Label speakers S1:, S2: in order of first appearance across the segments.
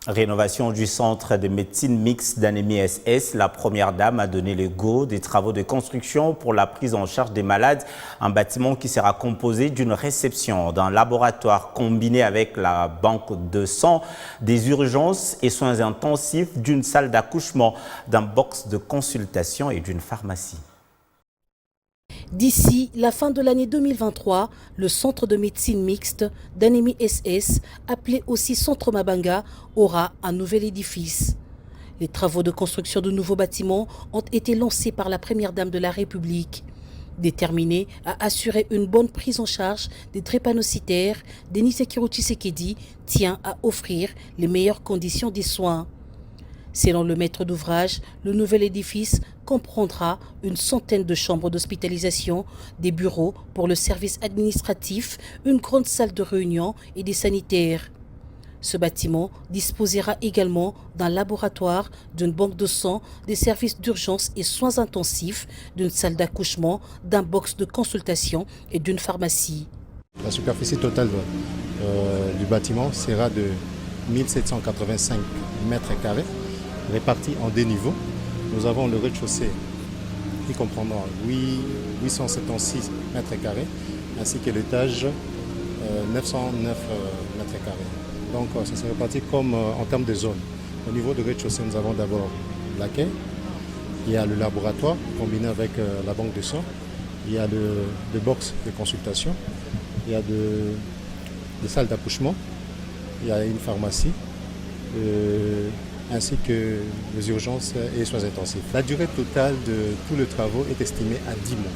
S1: Rénovation du centre de médecine mixte d'Anémie SS. La première dame a donné le go des travaux de construction pour la prise en charge des malades. Un bâtiment qui sera composé d'une réception, d'un laboratoire combiné avec la banque de sang, des urgences et soins intensifs, d'une salle d'accouchement, d'un box de consultation et d'une pharmacie.
S2: D'ici la fin de l'année 2023, le centre de médecine mixte d'Anémie SS, appelé aussi Centre Mabanga, aura un nouvel édifice. Les travaux de construction de nouveaux bâtiments ont été lancés par la première dame de la République. Déterminée à assurer une bonne prise en charge des drépanocytaires, Denis Sekiro Tshisekedi tient à offrir les meilleures conditions des soins. Selon le maître d'ouvrage, le nouvel édifice comprendra une centaine de chambres d'hospitalisation, des bureaux pour le service administratif, une grande salle de réunion et des sanitaires. Ce bâtiment disposera également d'un laboratoire, d'une banque de sang, des services d'urgence et soins intensifs, d'une salle d'accouchement, d'un box de consultation et d'une pharmacie.
S3: La superficie totale du bâtiment sera de 1785 mètres carrés, répartis en deux niveaux. Nous avons le rez-de-chaussée qui comprendra 876 mètres carrés, ainsi que l'étage 909 mètres carrés. Donc ça se répartit comme en termes de zones. Au niveau du rez-de-chaussée, nous avons d'abord l'accueil, il y a le laboratoire combiné avec la banque de sang, il y a le box de consultation, il y a des salles d'accouchement, il y a une pharmacie, ainsi que les urgences et soins intensifs. La durée totale de tous les travaux est estimée à 10 mois.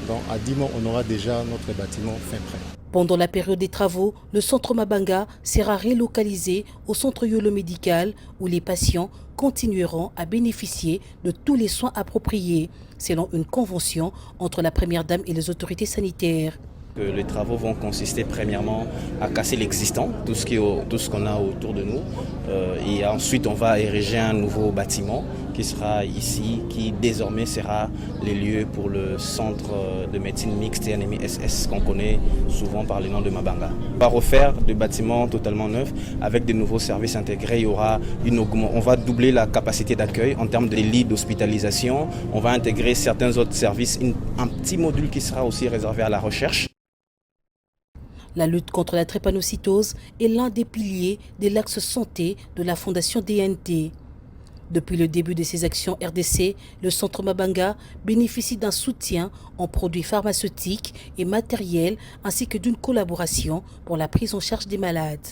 S3: Donc à 10 mois, on aura déjà notre bâtiment fin prêt.
S2: Pendant la période des travaux, le centre Mabanga sera relocalisé au centre Yolo médical où les patients continueront à bénéficier de tous les soins appropriés, selon une convention entre la première dame et les autorités sanitaires.
S4: Les travaux vont consister premièrement à casser l'existant, tout ce qu'on a autour de nous. Et ensuite, on va ériger un nouveau bâtiment qui sera ici, qui désormais sera les lieux pour le centre de médecine mixte et Anémie SS qu'on connaît souvent par le nom de Mabanga. On va refaire des bâtiments totalement neufs avec de nouveaux services intégrés. Il y aura on va doubler la capacité d'accueil en termes de lits d'hospitalisation. On va intégrer certains autres services, un petit module qui sera aussi réservé à la recherche.
S2: La lutte contre la drépanocytose est l'un des piliers de l'axe santé de la Fondation DNT. Depuis le début de ses actions RDC, le centre Mabanga bénéficie d'un soutien en produits pharmaceutiques et matériels ainsi que d'une collaboration pour la prise en charge des malades.